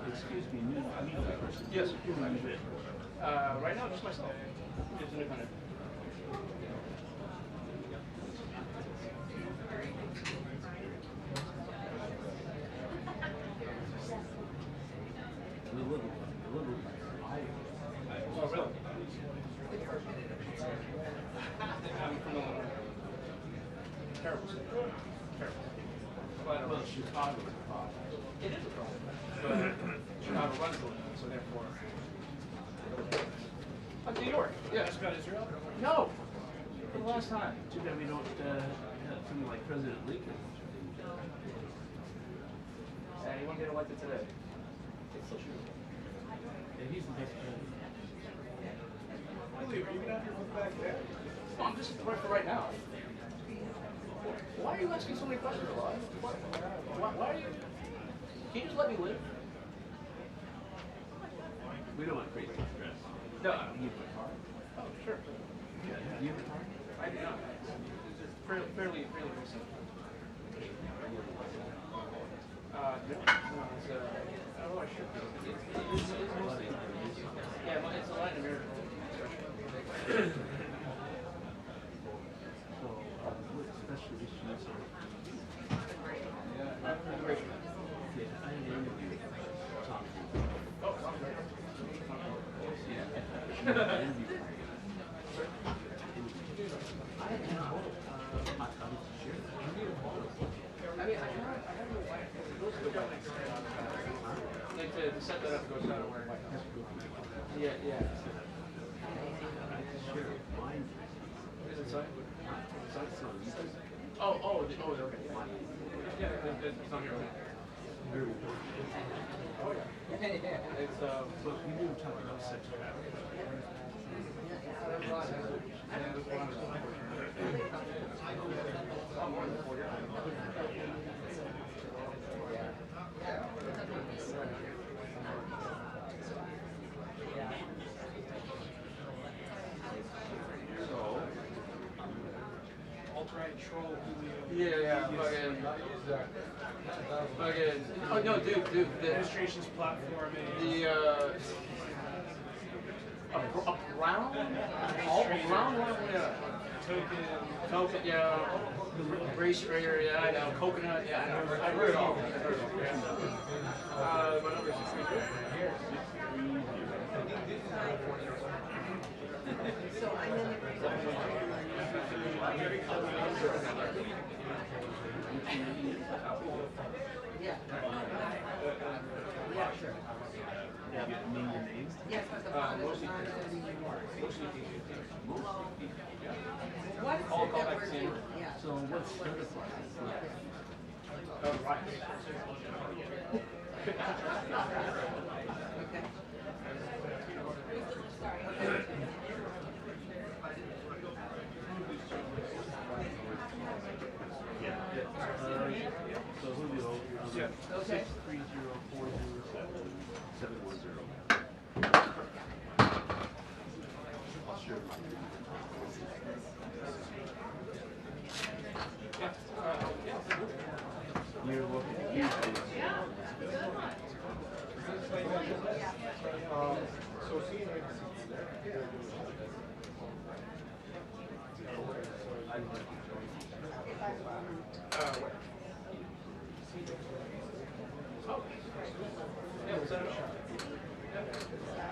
Excuse me, yes. Right now, just myself. It's independent. Oh, really? I'm from Illinois. Terrible city. Terrible. Well, Chicago is a problem. It is a problem. But Chicago runs the league, so therefore. New York. Yeah. Ask about Israel? No. For the last time. Too bad we don't have something like President Lincoln. He won't get elected today. It's still true. Yeah, he's the best president. Really, are you gonna have your look back there? No, I'm just right for right now. Why are you asking so many questions, Rod? Why are you? Can you just let me live? We don't want crazy stress. No. You have a car? Oh, sure. Yeah. Do you have a car? I do not. It's fairly recent. No, it's I don't know. I should be. It's mostly. Yeah, it's a Latin American. So, what special issues are? Yeah, Yeah, I had an interview with Tom. oh, I'm great. Yeah. Like to set that up goes out of where yeah. What is it say? Oh, okay. Yeah, it's not here. Oh yeah. It's But we didn't talk about sex trafficking. more than 4 years. Troll Yeah, fucking. Oh no, dude. The administration's platform. a brown, all brown one, yeah. Token, yeah. Race sprayer, yeah, I know. Coconut, yeah, I know. I've heard it all. My number is 632. So I'm in yeah. Yeah, sure. Name your names? Yes, but the fund is not going to be more. What is All it call that back we're to doing? Sandra. Yeah. So what's certified? Right. Okay. So who do you hold? Yeah. Okay. 630-407-710. I'll share mine. You're looking at So seeing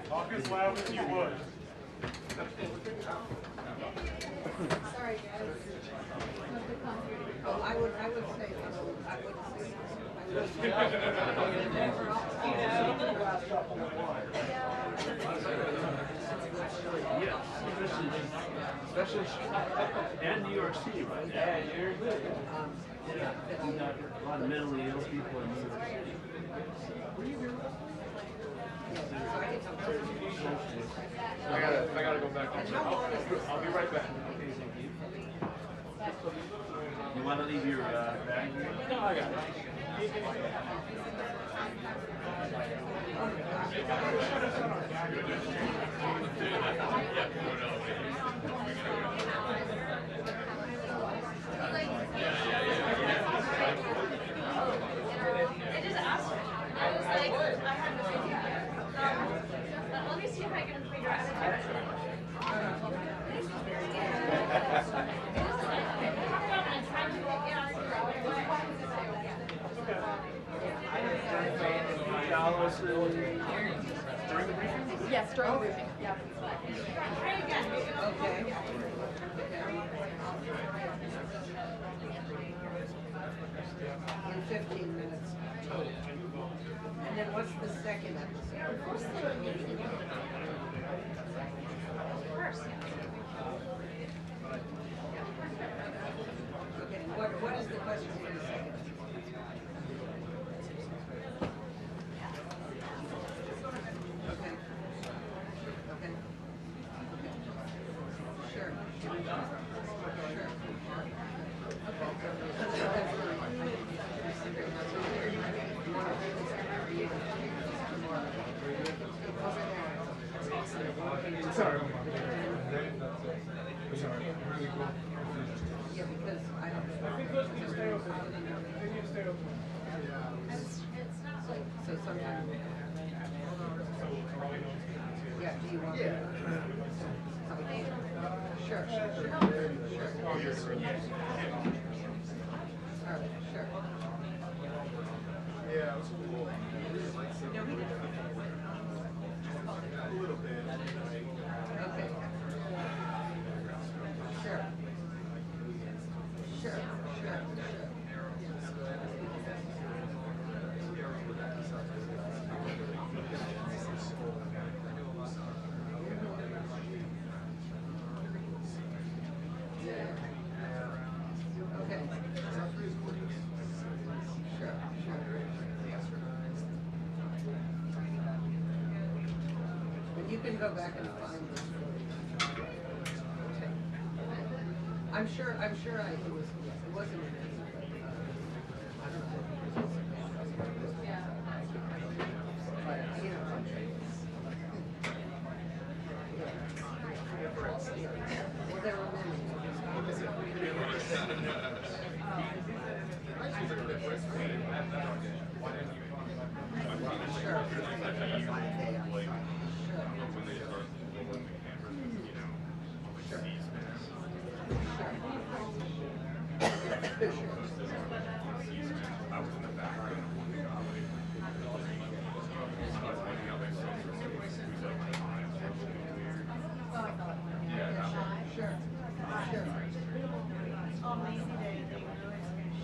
talk as loud as you would. Sorry, guys. Oh, I would say, I would say, yes, especially and New York City, right? Yeah, you're good. Yeah, we got a lot of mentally ill people in New York City. I gotta go back. I'll be right back. You want to leave your bag here? No, I got it. Yes, during the briefing. Yeah. Okay. In 15 minutes. And then what's the second episode? Okay, what is the question for the second episode? Okay. Okay. Sure. Sure. Sorry. Yeah, because I don't. I think those need to stay open. They need to stay open. So sometimes. Yeah, do you want? Yeah. Sure, sure, sure. Oh, you're right. All right, sure. Yeah, it was cool. A little bit. Okay. Sure. Sure, sure, sure. Okay. Sure, sure. And you can go back and find this. I'm sure it wasn't. I don't know. But, you know. Well, there were many.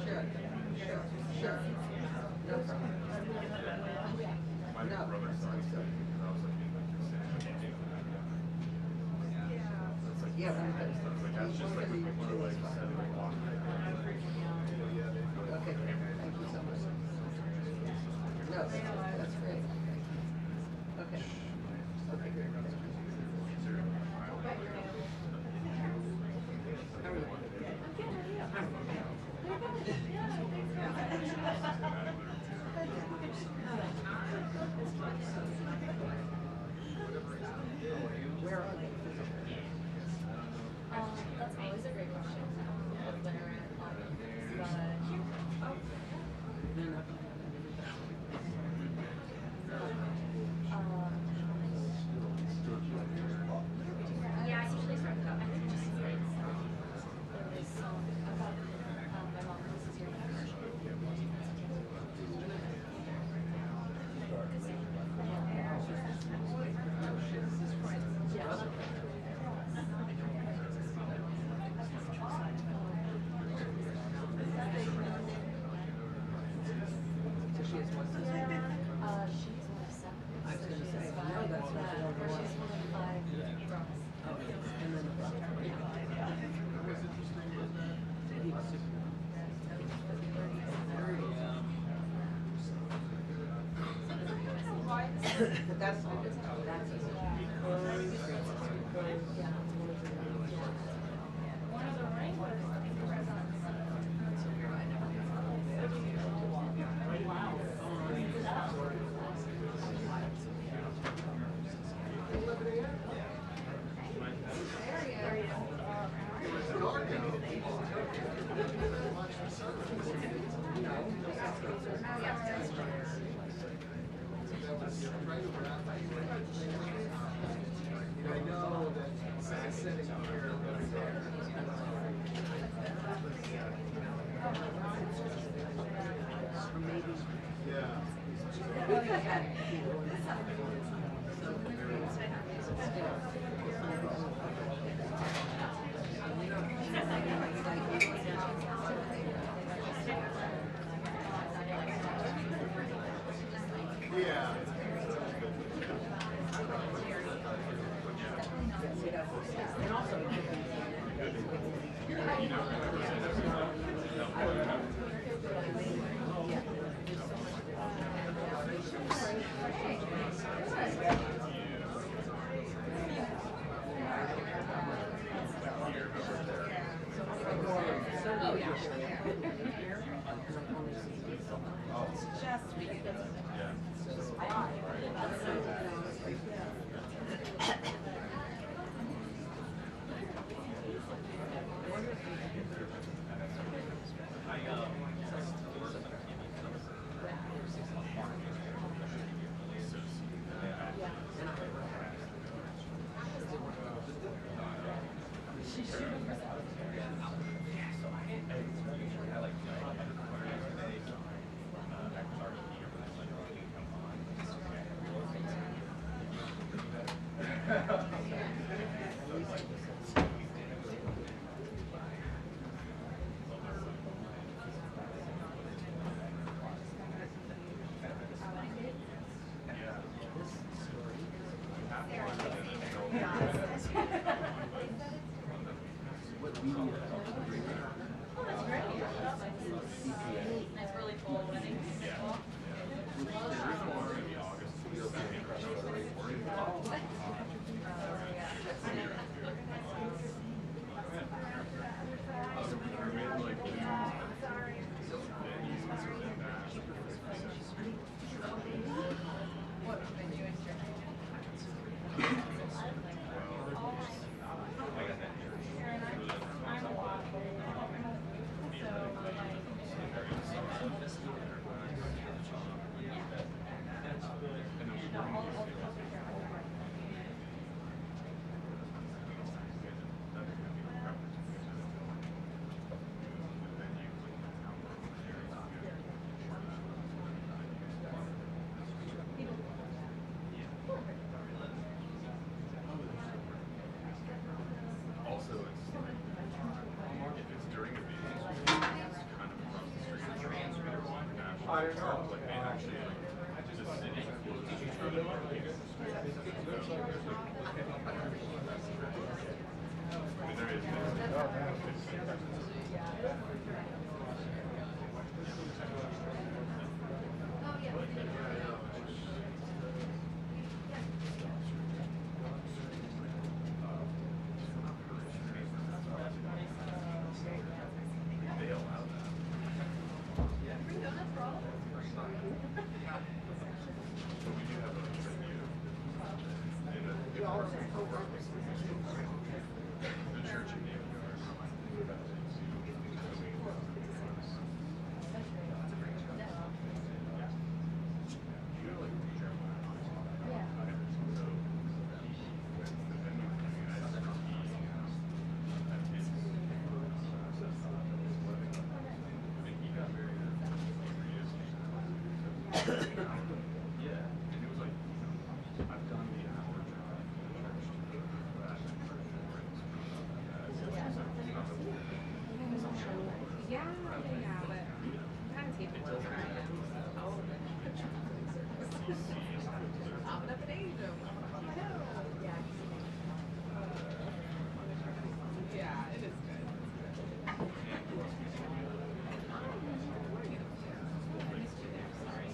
Sure. Sure. No problem. No. Yeah, okay, thank you so much. No, that's great. Okay. Okay, great. How are you? Where are they? That's always a great question. When around yeah, I usually start with that. I think just like about my mom is here. So she has one sister? She's one of seven. I was gonna say, She's no, five. that's what you don't know. She's one of five girls. Okay, and then the brother. He was super. But that's all. That's a Yeah. And also, it could It's really cold, I think. What have been doing Also, if it's during the meeting, it's kind of across the street from international. I don't know. Like, they actually, like, just sitting close to each other. I mean, there is. They allow that. But we do have a venue. And the church in New York. Yeah, and it was like, I've done the hour Yeah, but kind of taking it right now. Popping up in Asia. Yeah. Yeah, it is good. I missed you there, sorry.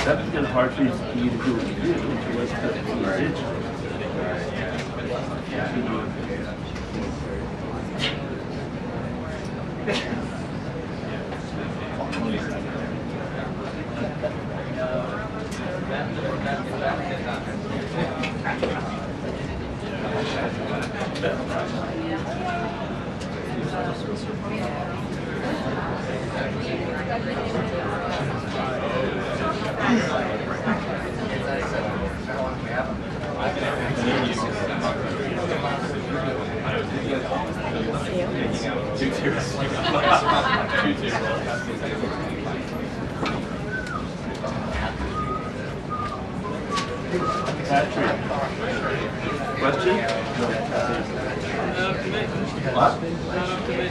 That's kind of hard for you to do what you do, which was cut the Patrick. Question? Not up to me. What? Not up to me.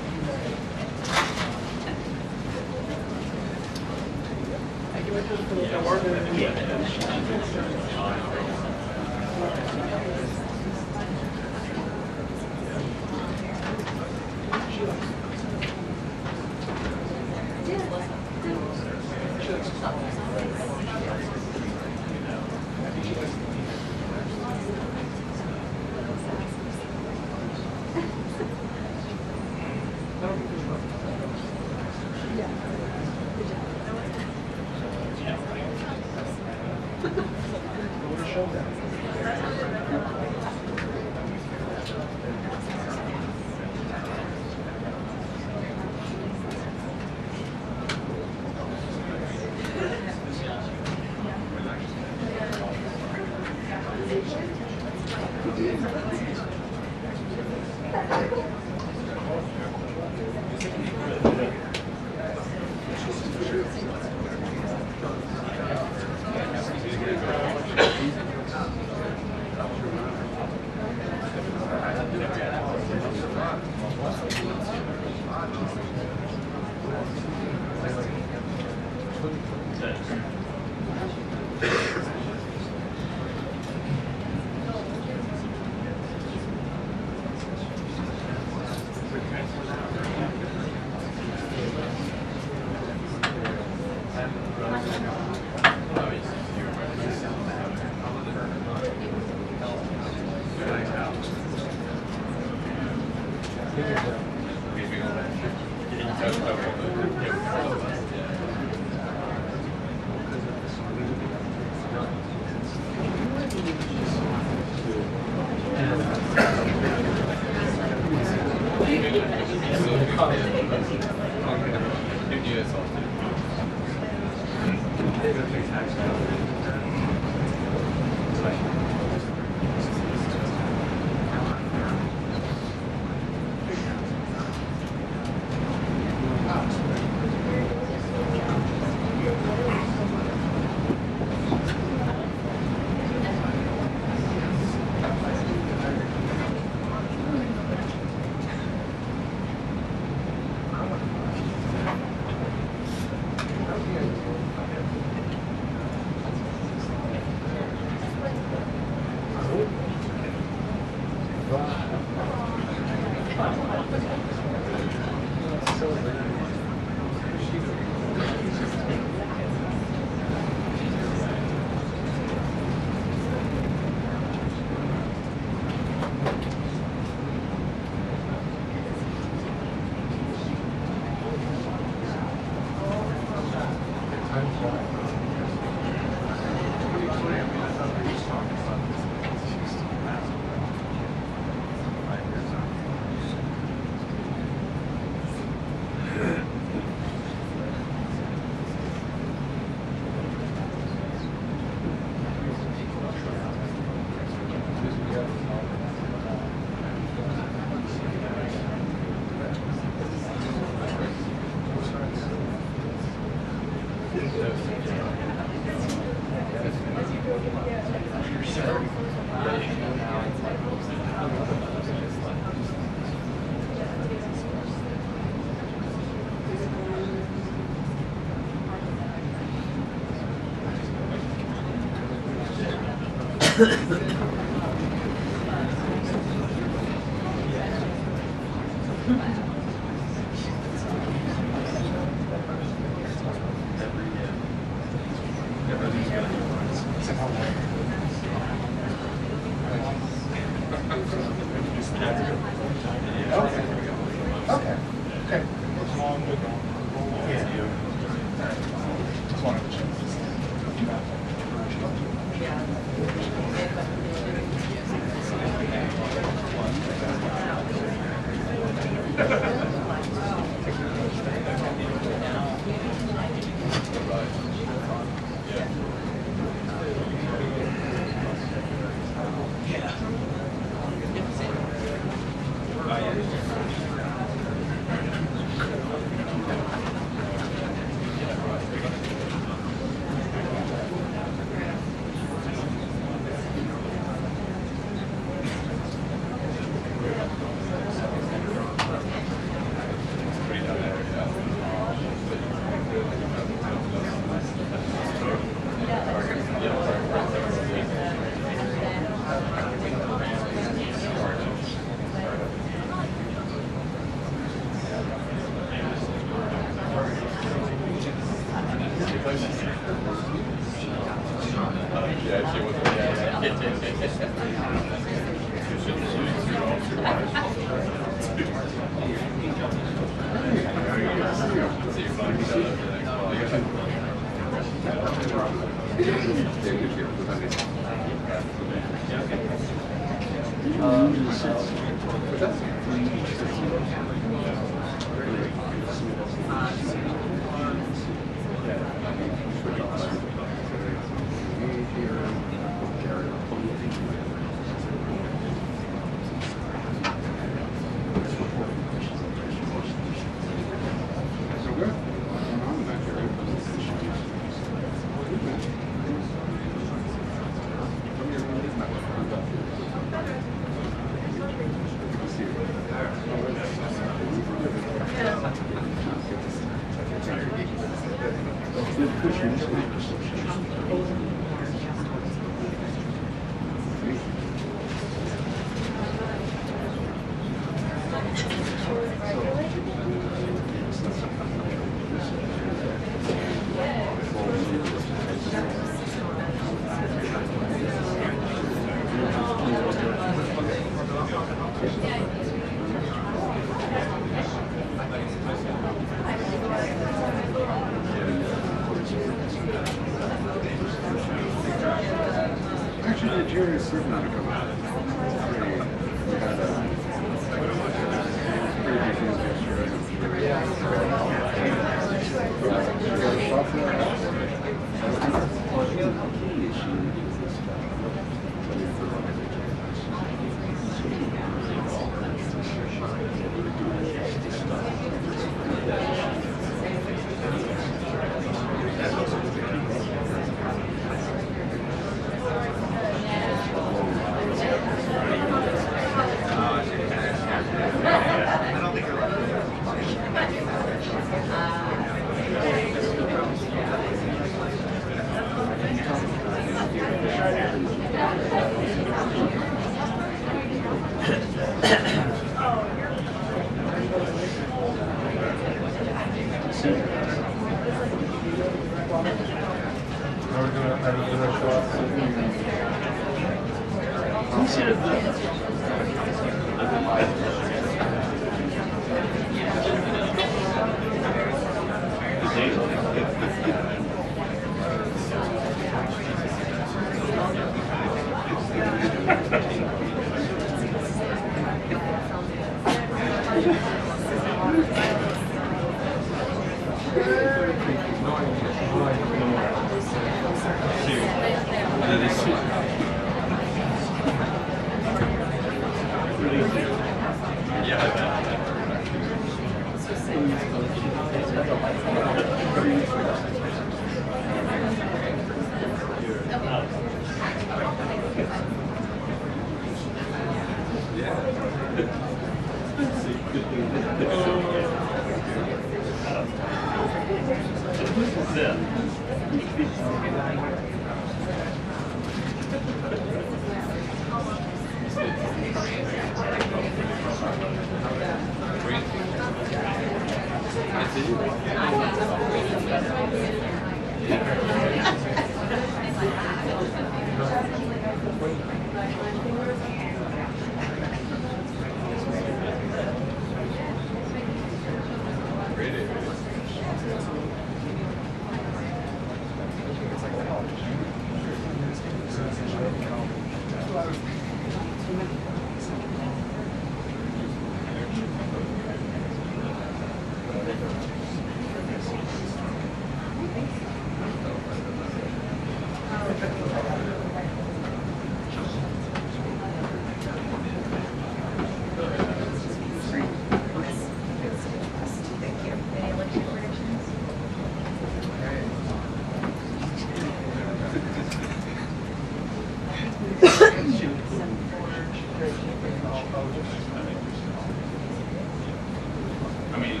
I mean,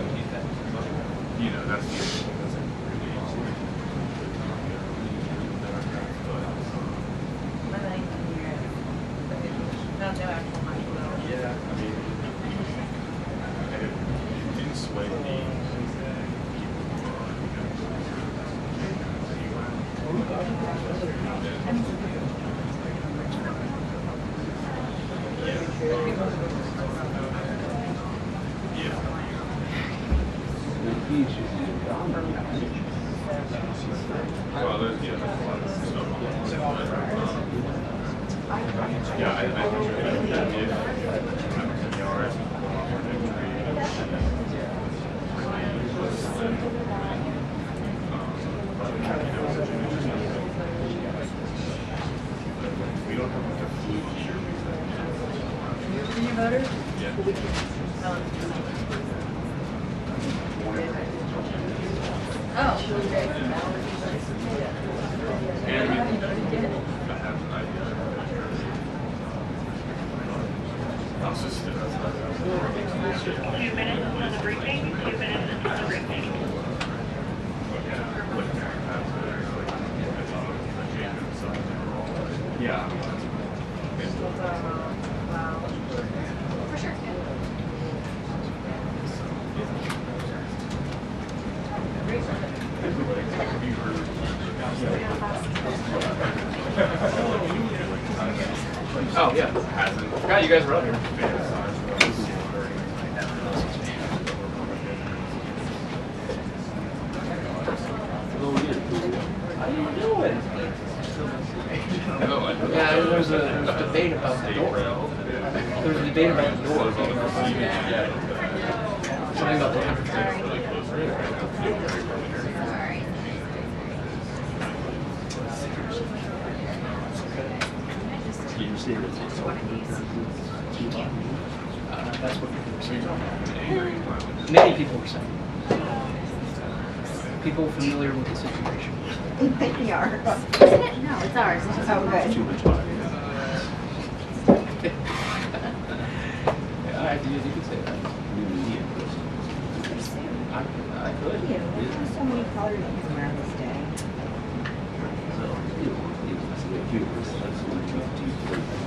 you know, that's the issue. That's really No actual marshmallow. yeah, I mean, it didn't sway the well, there's, yeah, there's a lot of stuff on it. Yeah, I think that if yards, we don't have like a food here. Did you voters? Yeah. Oh, great. And I have an idea. I'll just do that. 2 minutes until the briefing. 2 minutes until the briefing. Yeah. Wow. For sure. Oh, yeah. Forgot you guys were up here. How you doing? Yeah, there was a debate about the door. There was a debate about the door. Something about the temperature. Did you see that? That's what people were saying. Many people were saying. People familiar with the situation. They are. Isn't it? No, it's ours. It's just Oh, good. Too much fun. Yeah, you could say that. I could. Yeah, there's so many colors you can wear on this day.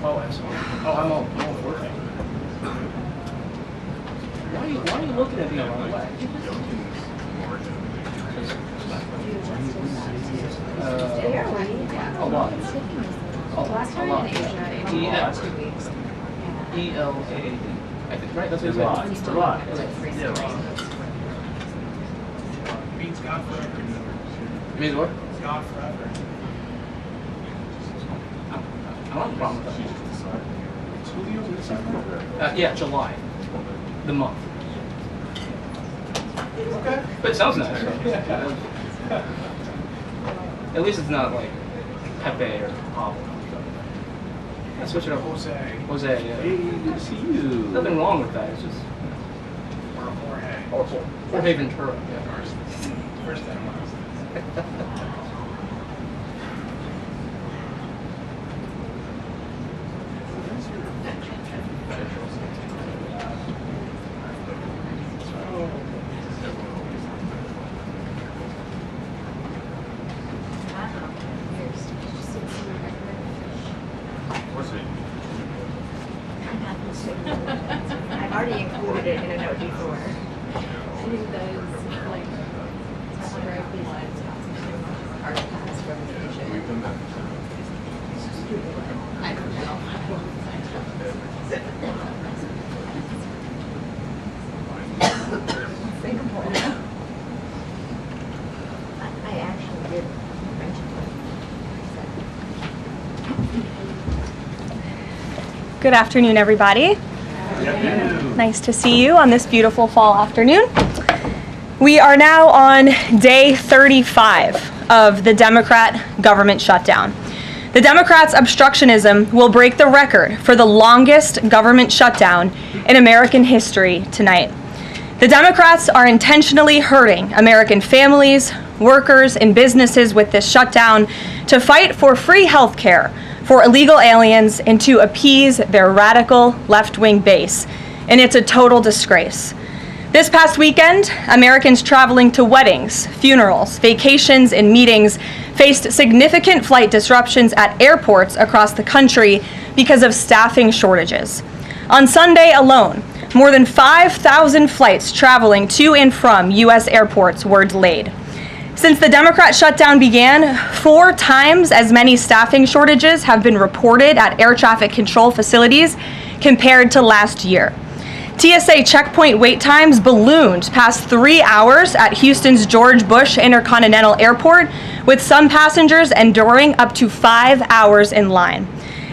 Oh, absolutely. Oh, I'm all for it. Why are you looking at me the wrong way? Yeah, what do you got? A lot. Last time in Asia, it was E-L- 2 weeks. E-L-A-A-D. I think, right? That's what It's a lot. It's a lot. Yeah, Means God forever. It means what? God forever. I don't have a problem with that. Yeah, July. The month. Okay. But it sounds nice. At least it's not like Pepe or Pablo. Yeah, switch it up. Jose. Jose, yeah. Hey, good to see you. Nothing wrong with that. It's just. Or Jorge. Or Jorge Ventura. Yeah. First and last. I've already included it in a note before. I don't know. Singapore. I actually did mention it. Good afternoon, everybody. Nice to see you on this beautiful fall afternoon. We are now on day 35 of the Democrat government shutdown. The Democrats' obstructionism will break the record for the longest government shutdown in American history tonight. The Democrats are intentionally hurting American families, workers, and businesses with this shutdown to fight for free health care for illegal aliens and to appease their radical left-wing base. And it's a total disgrace. This past weekend, Americans traveling to weddings, funerals, vacations, and meetings faced significant flight disruptions at airports across the country because of staffing shortages. On Sunday alone, more than 5,000 flights traveling to and from U.S. airports were delayed. Since the Democrat shutdown began, 4 times as many staffing shortages have been reported at air traffic control facilities compared to last year. TSA checkpoint wait times ballooned past 3 hours at Houston's George Bush Intercontinental Airport, with some passengers enduring up to 5 hours in line.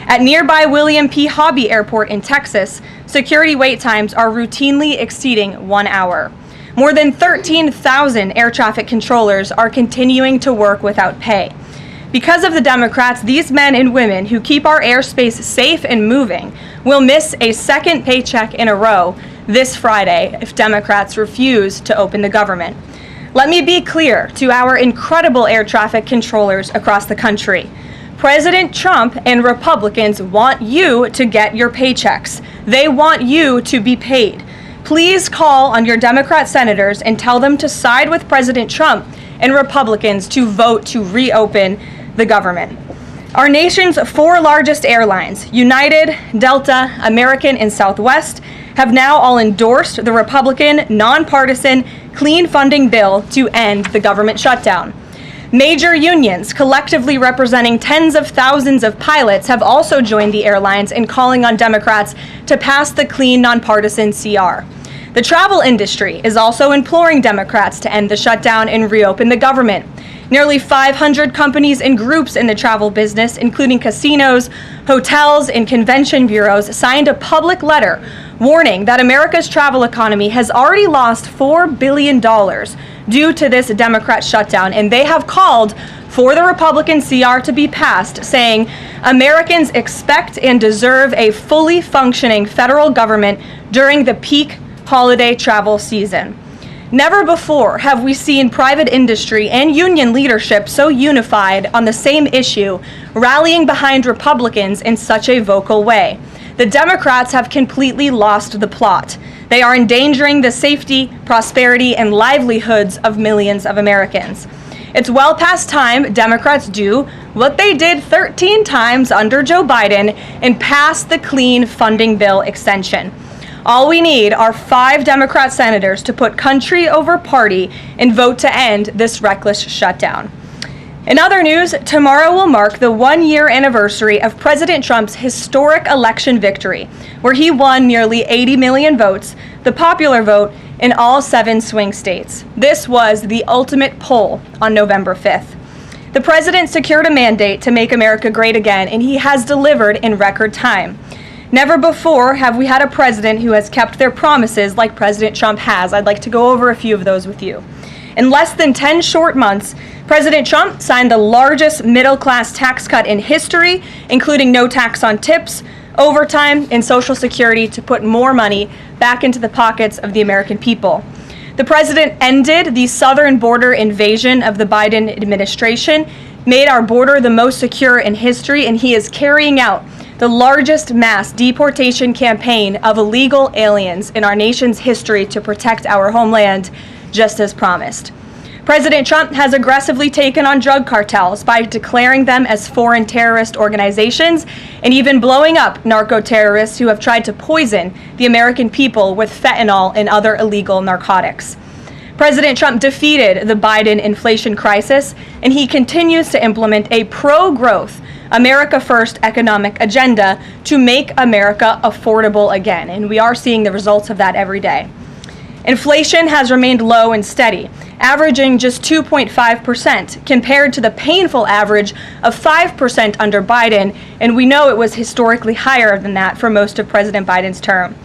At nearby William P. Hobby Airport in Texas, security wait times are routinely exceeding 1 hour. More than 13,000 air traffic controllers are continuing to work without pay. Because of the Democrats, these men and women who keep our airspace safe and moving will miss a second paycheck in a row this Friday if Democrats refuse to open the government. Let me be clear to our incredible air traffic controllers across the country. President Trump and Republicans want you to get your paychecks. They want you to be paid. Please call on your Democrat senators and tell them to side with President Trump and Republicans to vote to reopen the government. Our nation's 4 largest airlines, United, Delta, American, and Southwest, have now all endorsed the Republican, nonpartisan, clean funding bill to end the government shutdown. Major unions, collectively representing tens of thousands of pilots, have also joined the airlines in calling on Democrats to pass the clean, nonpartisan CR. The travel industry is also imploring Democrats to end the shutdown and reopen the government. Nearly 500 companies and groups in the travel business, including casinos, hotels, and convention bureaus, signed a public letter warning that America's travel economy has already lost $4 billion due to this Democrat shutdown, and they have called for the Republican CR to be passed, saying Americans expect and deserve a fully functioning federal government during the peak holiday travel season. Never before have we seen private industry and union leadership so unified on the same issue, rallying behind Republicans in such a vocal way. The Democrats have completely lost the plot. They are endangering the safety, prosperity, and livelihoods of millions of Americans. It's well past time Democrats do what they did 13 times under Joe Biden and pass the clean funding bill extension. All we need are 5 Democrat senators to put country over party and vote to end this reckless shutdown. In other news, tomorrow will mark the 1-year anniversary of President Trump's historic election victory, where he won nearly 80 million votes, the popular vote, in all 7 swing states. This was the ultimate poll on November 5th. The president secured a mandate to make America great again, and he has delivered in record time. Never before have we had a president who has kept their promises like President Trump has. I'd like to go over a few of those with you. In less than 10 short months, President Trump signed the largest middle-class tax cut in history, including no tax on tips, overtime, and Social Security to put more money back into the pockets of the American people. The president ended the southern border invasion of the Biden administration, made our border the most secure in history, and he is carrying out the largest mass deportation campaign of illegal aliens in our nation's history to protect our homeland, just as promised. President Trump has aggressively taken on drug cartels by declaring them as foreign terrorist organizations and even blowing up narco-terrorists who have tried to poison the American people with fentanyl and other illegal narcotics. President Trump defeated the Biden inflation crisis, and he continues to implement a pro-growth, America First economic agenda to make America affordable again, and we are seeing the results of that every day. Inflation has remained low and steady, averaging just 2.5% compared to the painful average of 5% under Biden, and we know it was historically higher than that for most of President Biden's term.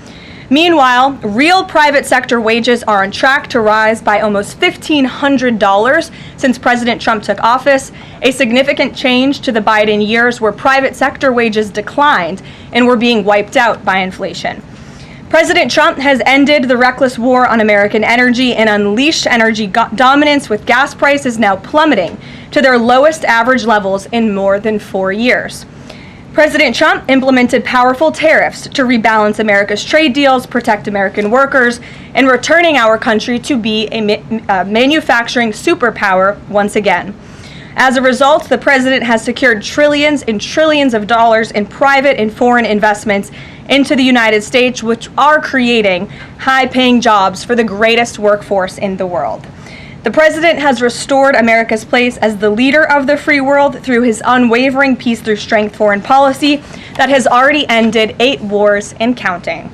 Meanwhile, real private sector wages are on track to rise by almost $1,500 since President Trump took office, a significant change to the Biden years where private sector wages declined and were being wiped out by inflation. President Trump has ended the reckless war on American energy and unleashed energy dominance, with gas prices now plummeting to their lowest average levels in more than 4 years. President Trump implemented powerful tariffs to rebalance America's trade deals, protect American workers, and returning our country to be a manufacturing superpower once again. As a result, the president has secured trillions and trillions of dollars in private and foreign investments into the United States, which are creating high-paying jobs for the greatest workforce in the world. The president has restored America's place as the leader of the free world through his unwavering peace through strength foreign policy that has already ended 8 wars and counting.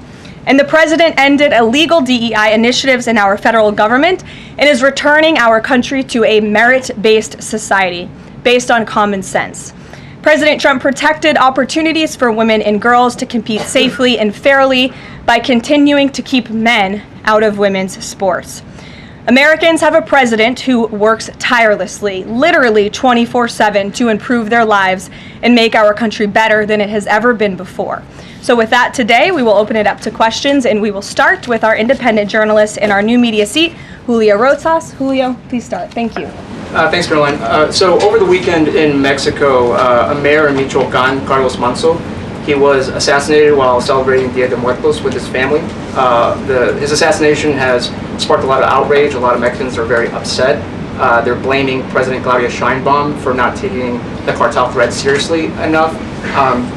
And the president ended illegal DEI initiatives in our federal government and is returning our country to a merit-based society based on common sense. President Trump protected opportunities for women and girls to compete safely and fairly by continuing to keep men out of women's sports. Americans have a president who works tirelessly, literally 24/7, to improve their lives and make our country better than it has ever been before. So with that, today we will open it up to questions, and we will start with our independent journalist in our new media seat, Julio Rosas. Julio, please start. Thank you. Thanks, Caroline. So over the weekend in Mexico, a mayor in Michoacan, Carlos Manso, he was assassinated while celebrating Dia de Muertos with his family. His assassination has sparked a lot of outrage. A lot of Mexicans are very upset. They're blaming President Claudia Sheinbaum for not taking the cartel threat seriously enough.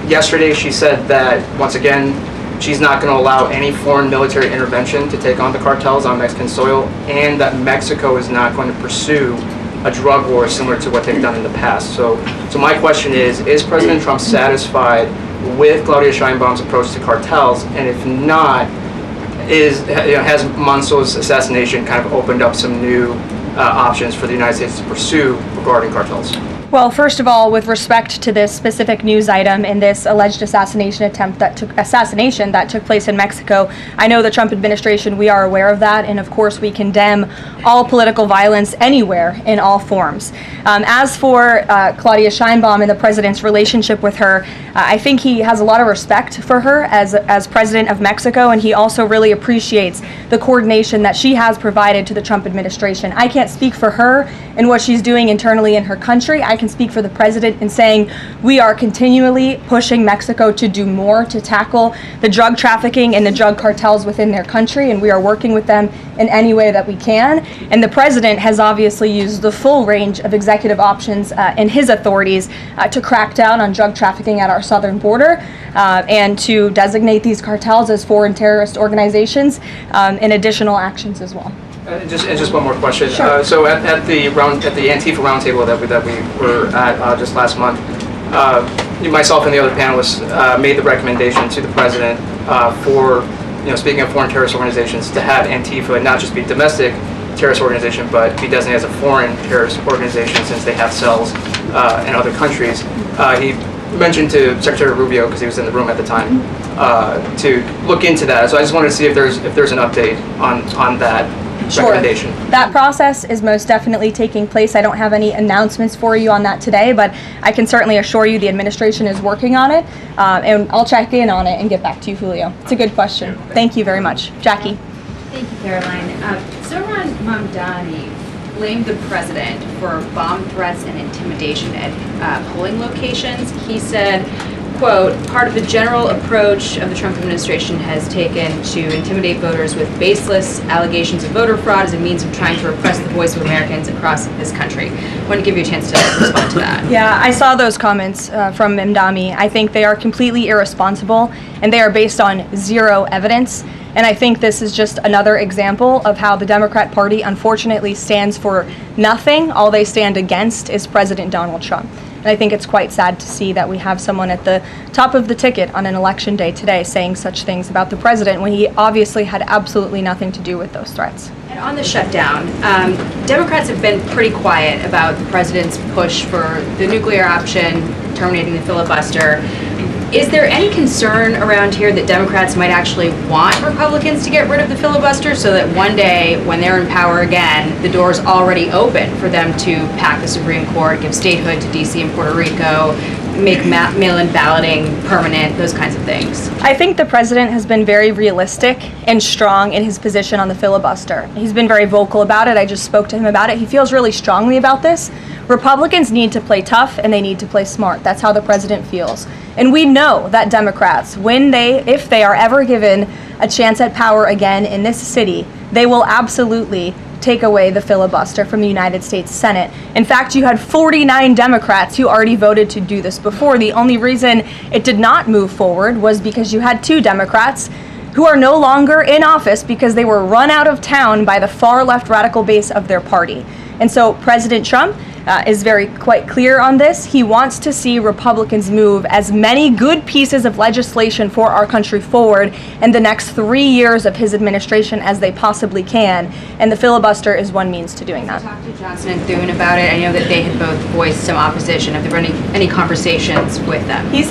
Yesterday, she said that, once again, she's not going to allow any foreign military intervention to take on the cartels on Mexican soil, and that Mexico is not going to pursue a drug war similar to what they've done in the past. So my question is President Trump satisfied with Claudia Sheinbaum's approach to cartels? And if not, has Manso's assassination kind of opened up some new options for the United States to pursue regarding cartels? Well, first of all, with respect to this specific news item and this alleged assassination that took place in Mexico, I know the Trump administration, we are aware of that, and of course we condemn all political violence anywhere in all forms. As for Claudia Sheinbaum and the president's relationship with her, I think he has a lot of respect for her as president of Mexico, and he also really appreciates the coordination that she has provided to the Trump administration. I can't speak for her and what she's doing internally in her country. I can speak for the president in saying we are continually pushing Mexico to do more to tackle the drug trafficking and the drug cartels within their country, and we are working with them in any way that we can. And the president has obviously used the full range of executive options in his authorities to crack down on drug trafficking at our southern border and to designate these cartels as foreign terrorist organizations and additional actions as well. Just one more question. Sure. So at the Antifa roundtable that we were at just last month, myself and the other panelists made the recommendation to the president for, speaking of foreign terrorist organizations, to have Antifa not just be domestic terrorist organization, but be designated as a foreign terrorist organization since they have cells in other countries. He mentioned to Secretary Rubio, because he was in the room at the time, to look into that. So I just wanted to see if there's an update on that. Sure. That process is most definitely taking place. I don't have any announcements for you on that today, but I can certainly assure you the administration is working on it, and I'll check in on it and get back to you, Julio. It's a good question. Thank you very much. Jackie. Thank you, Caroline. Zohran Mamdani blamed the president for bomb threats and intimidation at polling locations. He said, quote, part of the general approach of the Trump administration has taken to intimidate voters with baseless allegations of voter fraud as a means of trying to repress the voice of Americans across this country. I want to give you a chance to respond to that. Yeah, I saw those comments from Mamdani. I think they are completely irresponsible, and they are based on zero evidence. And I think this is just another example of how the Democrat Party unfortunately stands for nothing. All they stand against is President Donald Trump. And I think it's quite sad to see that we have someone at the top of the ticket on an election day today saying such things about the president when he obviously had absolutely nothing to do with those threats. And on the shutdown, Democrats have been pretty quiet about the president's push for the nuclear option, terminating the filibuster. Is there any concern around here that Democrats might actually want Republicans to get rid of the filibuster so that one day when they're in power again, the door's already open for them to pack the Supreme Court, give statehood to D.C. and Puerto Rico, make mail-in balloting permanent, those kinds of things? I think the president has been very realistic and strong in his position on the filibuster. He's been very vocal about it. I just spoke to him about it. He feels really strongly about this. Republicans need to play tough and they need to play smart. That's how the president feels. And we know that Democrats, if they are ever given a chance at power again in this city, they will absolutely take away the filibuster from the United States Senate. In fact, you had 49 Democrats who already voted to do this before. The only reason it did not move forward was because you had 2 Democrats who are no longer in office because they were run out of town by the far left radical base of their party. And so President Trump is quite clear on this. He wants to see Republicans move as many good pieces of legislation for our country forward in the next 3 years of his administration as they possibly can, and the filibuster is one means to doing that. Talked to Johnson and Thune about it. I know that they had both voiced some opposition. Have there been any conversations with them? He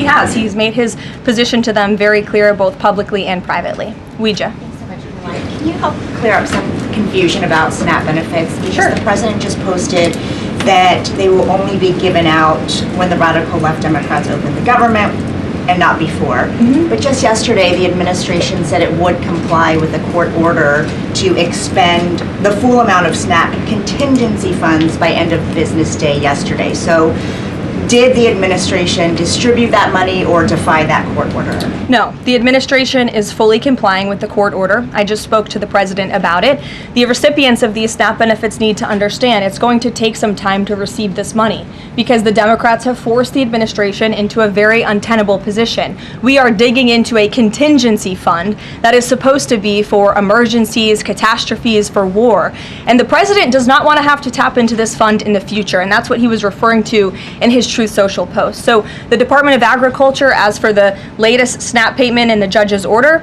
has. He's made his position to them very clear, both publicly and privately. Ouija. Thanks so much, Karoline. Can you help clear up some confusion about SNAP benefits? Because Sure. the president just posted that they will only be given out when the radical left Democrats open the government and not before. But just yesterday, the administration said it would comply with a court order to expend the full amount of SNAP contingency funds by end of business day yesterday. So did the administration distribute that money or defy that court order? No, the administration is fully complying with the court order. I just spoke to the president about it. The recipients of these SNAP benefits need to understand it's going to take some time to receive this money because the Democrats have forced the administration into a very untenable position. We are digging into a contingency fund that is supposed to be for emergencies, catastrophes, for war. And the president does not want to have to tap into this fund in the future, and that's what he was referring to in his Truth Social post. So the Department of Agriculture, as for the latest SNAP payment in the judge's order,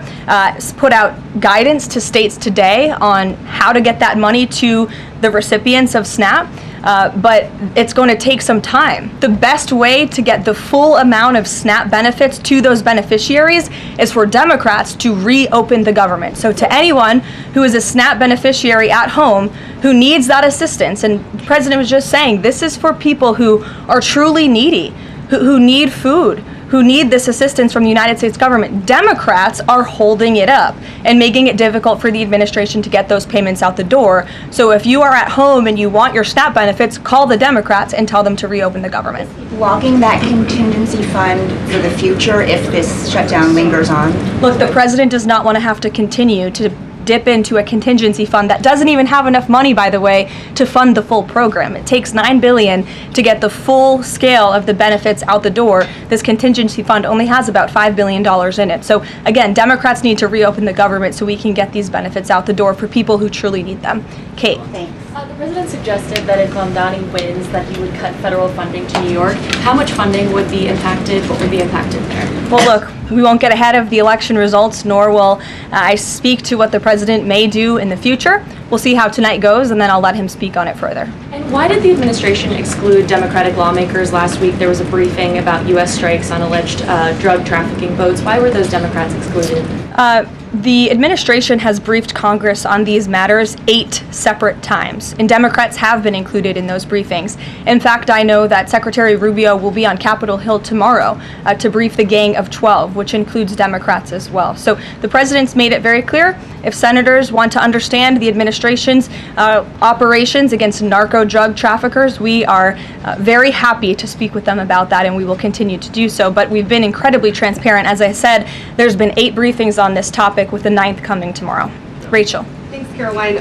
put out guidance to states today on how to get that money to the recipients of SNAP. But it's going to take some time. The best way to get the full amount of SNAP benefits to those beneficiaries is for Democrats to reopen the government. So to anyone who is a SNAP beneficiary at home who needs that assistance, and the president was just saying, this is for people who are truly needy, who need food, who need this assistance from the United States government. Democrats are holding it up and making it difficult for the administration to get those payments out the door. So if you are at home and you want your SNAP benefits, call the Democrats and tell them to reopen the government. Logging that contingency fund for the future if this shutdown lingers on? Look, the president does not want to have to continue to dip into a contingency fund that doesn't even have enough money, by the way, to fund the full program. It takes $9 billion to get the full scale of the benefits out the door. This contingency fund only has about $5 billion in it. So again, Democrats need to reopen the government so we can get these benefits out the door for people who truly need them. Kate. Thanks. The president suggested that if Mamdani wins, that he would cut federal funding to New York. How much funding would be impacted? What would be impacted there? Well, look, we won't get ahead of the election results, nor will I speak to what the president may do in the future. We'll see how tonight goes, and then I'll let him speak on it further. And why did the administration exclude Democratic lawmakers last week? There was a briefing about U.S. strikes on alleged drug trafficking boats. Why were those Democrats excluded? The administration has briefed Congress on these matters 8 separate times, and Democrats have been included in those briefings. In fact, I know that Secretary Rubio will be on Capitol Hill tomorrow to brief the Gang of 12, which includes Democrats as well. So the president's made it very clear, if senators want to understand the administration's operations against narco drug traffickers, we are very happy to speak with them about that, and we will continue to do so. But we've been incredibly transparent. As I said, there's been 8 briefings on this topic, with the 9th coming tomorrow. Rachel. Thanks, Caroline.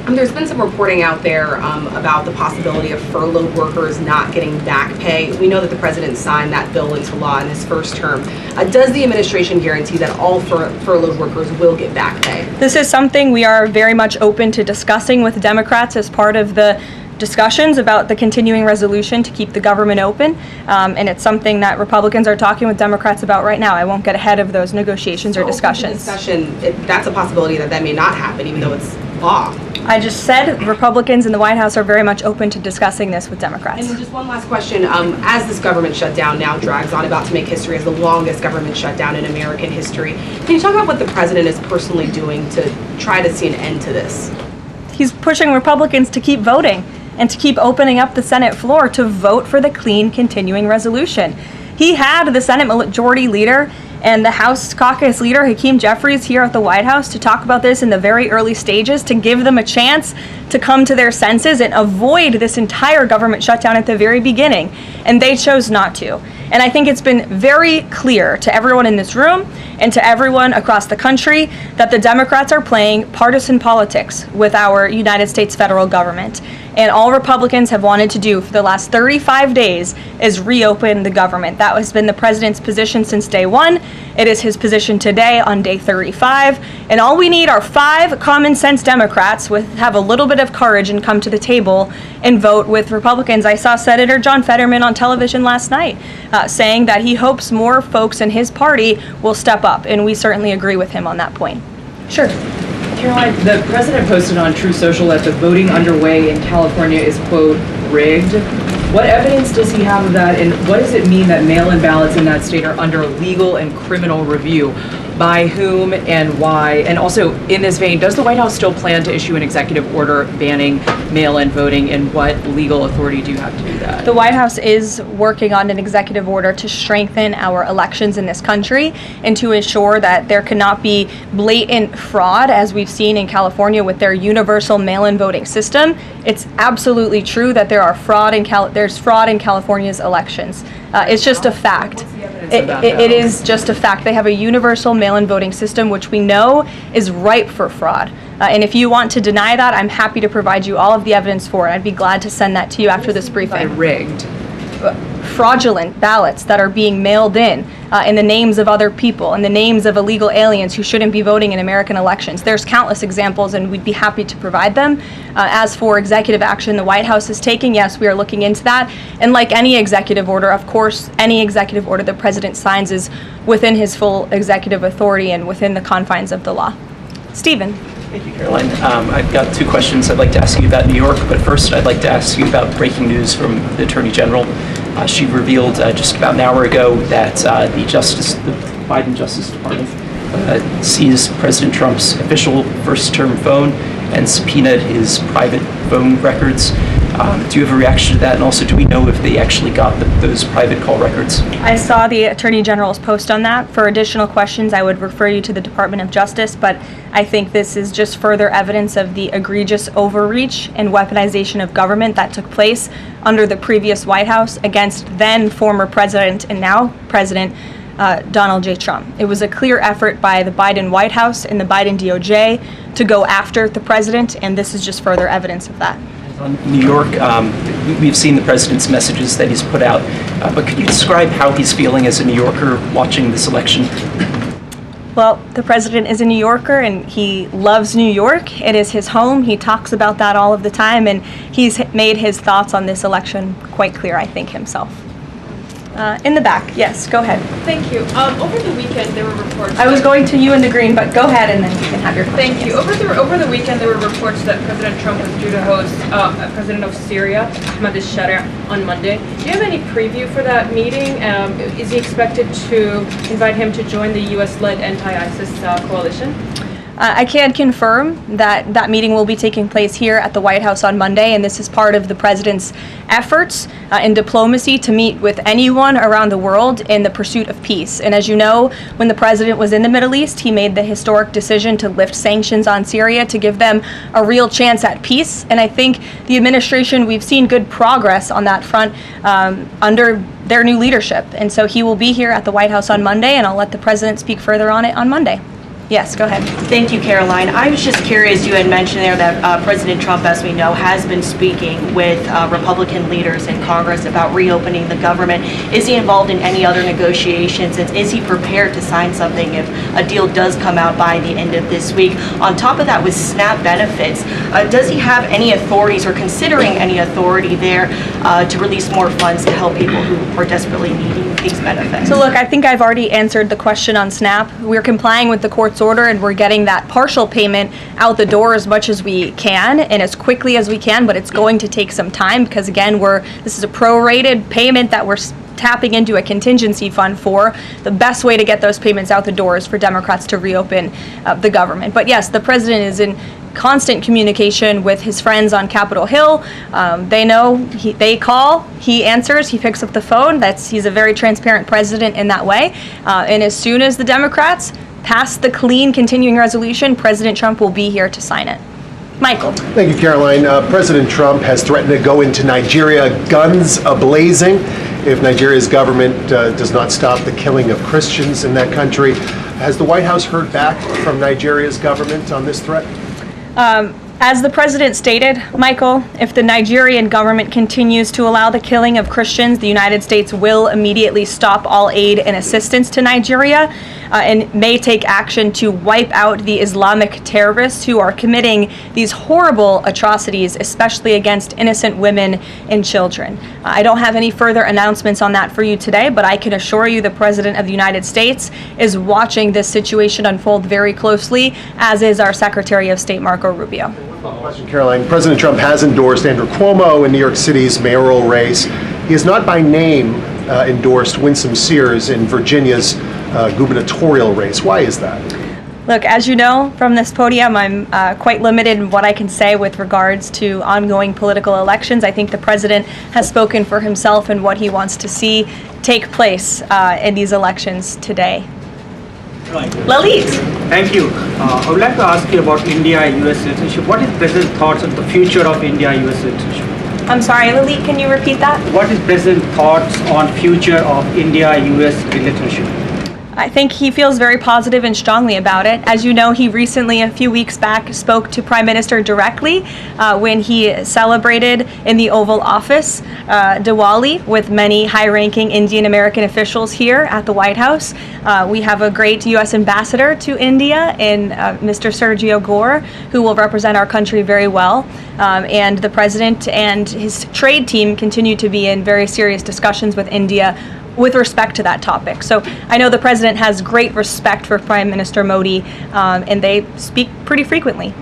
There's been some reporting out there about the possibility of furloughed workers not getting back pay. We know that the president signed that bill into law in his first term. Does the administration guarantee that all furloughed workers will get back pay? This is something we are very much open to discussing with Democrats as part of the discussions about the continuing resolution to keep the government open, and it's something that Republicans are talking with Democrats about right now. I won't get ahead of those negotiations or discussions. That's a possibility that may not happen, even though it's law. I just said Republicans in the White House are very much open to discussing this with Democrats. And just one last question. As this government shutdown now drags on, about to make history as the longest government shutdown in American history, can you talk about what the president is personally doing to try to see an end to this? He's pushing Republicans to keep voting. and to keep opening up the Senate floor to vote for the clean continuing resolution. He had the Senate Majority Leader and the House Caucus Leader, Hakeem Jeffries, here at the White House to talk about this in the very early stages, to give them a chance to come to their senses and avoid this entire government shutdown at the very beginning. And they chose not to. And I think it's been very clear to everyone in this room and to everyone across the country that the Democrats are playing partisan politics with our United States federal government. And all Republicans have wanted to do for the last 35 days is reopen the government. That has been the president's position since day one. It is his position today on day 35. And all we need are 5 common sense Democrats with have a little bit of courage and come to the table and vote with Republicans. I saw Senator John Fetterman on television last night saying that he hopes more folks in his party will step up. And we certainly agree with him on that point. Sure. Karoline, the president posted on True Social that the voting underway in California is, quote, rigged. What evidence does he have of that, and what does it mean that mail-in ballots in that state are under legal and criminal review? By whom and why? And also, in this vein, does the White House still plan to issue an executive order banning mail-in voting, and what legal authority do you have to do that? The White House is working on an executive order to strengthen our elections in this country and to ensure that there cannot be blatant fraud, as we've seen in California with their universal mail-in voting system. It's absolutely true that there's fraud in California's elections. It's just a fact. It is just a fact. They have a universal mail-in voting system, which we know is ripe for fraud. And if you want to deny that, I'm happy to provide you all of the evidence for it. I'd be glad to send that to you after this briefing. Rigged. Fraudulent ballots that are being mailed in the names of other people, in the names of illegal aliens who shouldn't be voting in American elections. There's countless examples, and we'd be happy to provide them. As for executive action the White House is taking, yes, we are looking into that. And like any executive order, of course, any executive order the president signs is within his full executive authority and within the confines of the law. Stephen. Thank you, Karoline. I've got 2 questions I'd like to ask you about New York, but first I'd like to ask you about breaking news from the Attorney General. She revealed just about an hour ago that the Biden Justice Department seized President Trump's official first-term phone and subpoenaed his private phone records. Do you have a reaction to that? And also, do we know if they actually got those private call records? I saw the Attorney General's post on that. For additional questions, I would refer you to the Department of Justice, but I think this is just further evidence of the egregious overreach and weaponization of government that took place under the previous White House against then former President and now President Donald J. Trump. It was a clear effort by the Biden White House and the Biden DOJ to go after the president, and this is just further evidence of that. On New York, we've seen the president's messages that he's put out, but could you describe how he's feeling as a New Yorker watching this election? Well, the president is a New Yorker and he loves New York. It is his home. He talks about that all of the time, and he's made his thoughts on this election quite clear, I think, himself. In the back, yes, go ahead. Thank you. Over the weekend, there were reports. I was going to you in the green, but go ahead and then you can have your question. Thank you. Over the weekend, there were reports that President Trump was due to host President of Syria, Ahmad al-Sharia, on Monday. Do you have any preview for that meeting? Is he expected to invite him to join the U.S.-led anti-ISIS coalition? I can confirm that that meeting will be taking place here at the White House on Monday, and this is part of the president's efforts in diplomacy to meet with anyone around the world in the pursuit of peace. And as you know, when the president was in the Middle East, he made the historic decision to lift sanctions on Syria to give them a real chance at peace. And I think the administration, we've seen good progress on that front under their new leadership. And so he will be here at the White House on Monday, and I'll let the president speak further on it on Monday. Yes, go ahead. Thank you, Karoline. I was just curious, you had mentioned there that President Trump, as we know, has been speaking with Republican leaders in Congress about reopening the government. Is he involved in any other negotiations, and is he prepared to sign something if a deal does come out by the end of this week? On top of that, with SNAP benefits, does he have any authorities or considering any authority there to release more funds to help people who are desperately needing these benefits? So look, I think I've already answered the question on SNAP. We're complying with the court's order, and we're getting that partial payment out the door as much as we can and as quickly as we can, but it's going to take some time because, again, this is a prorated payment that we're tapping into a contingency fund for. The best way to get those payments out the door is for Democrats to reopen the government. But yes, the president is in constant communication with his friends on Capitol Hill. They know, they call, he answers, he picks up the phone. He's a very transparent president in that way. And as soon as the Democrats pass the clean continuing resolution, President Trump will be here to sign it. Michael. Thank you, Caroline. President Trump has threatened to go into Nigeria guns a-blazing if Nigeria's government does not stop the killing of Christians in that country. Has the White House heard back from Nigeria's government on this threat? As the president stated, Michael, if the Nigerian government continues to allow the killing of Christians, the United States will immediately stop all aid and assistance to Nigeria and may take action to wipe out the Islamic terrorists who are committing these horrible atrocities, especially against innocent women and children. I don't have any further announcements on that for you today, but I can assure you the President of the United States is watching this situation unfold very closely, as is our Secretary of State, Marco Rubio. Question, Caroline. President Trump has endorsed Andrew Cuomo in New York City's mayoral race. He has not by name endorsed Winsome Sears in Virginia's gubernatorial race. Why is that? Look, as you know from this podium, I'm quite limited in what I can say with regards to ongoing political elections. I think the president has spoken for himself and what he wants to see take place in these elections today. Leavitt. Thank you. I would like to ask you about India-US relationship. What is President's thoughts on the future of India-US relationship? I'm sorry, Leavitt, can you repeat that? What is President's thoughts on future of India-US relationship? I think he feels very positive and strongly about it. As you know, he recently, a few weeks back, spoke to Prime Minister directly when he celebrated in the Oval Office Diwali with many high-ranking Indian American officials here at the White House. We have a great U.S. ambassador to India in Mr. Sergio Gore, who will represent our country very well. And the president and his trade team continue to be in very serious discussions with India with respect to that topic. So I know the president has great respect for Prime Minister Modi, and they speak pretty frequently.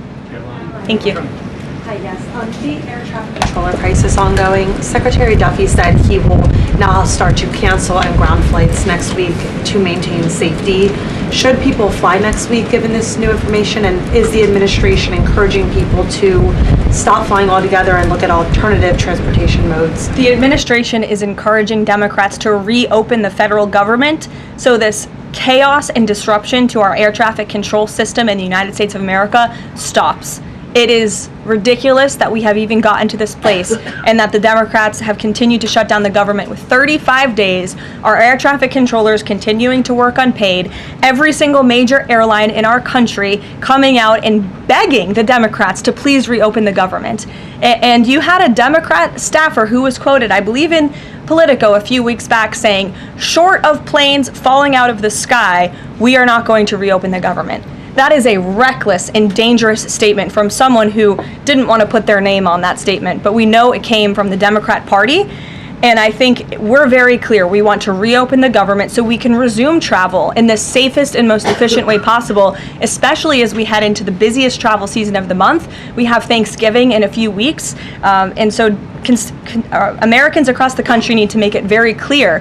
Thank you. Hi, yes. On the air traffic controller crisis ongoing, Secretary Duffy said he will now start to cancel and ground flights next week to maintain safety. Should people fly next week given this new information, and is the administration encouraging people to stop flying altogether and look at alternative transportation modes? The administration is encouraging Democrats to reopen the federal government so this chaos and disruption to our air traffic control system in the United States of America stops. It is ridiculous that we have even gotten to this place and that the Democrats have continued to shut down the government with 35 days, our air traffic controllers continuing to work unpaid, every single major airline in our country coming out and begging the Democrats to please reopen the government. And you had a Democrat staffer who was quoted, I believe in Politico a few weeks back, saying, short of planes falling out of the sky, we are not going to reopen the government. That is a reckless and dangerous statement from someone who didn't want to put their name on that statement, but we know it came from the Democrat Party. And I think we're very clear. We want to reopen the government so we can resume travel in the safest and most efficient way possible, especially as we head into the busiest travel season of the month. We have Thanksgiving in a few weeks. And so Americans across the country need to make it very clear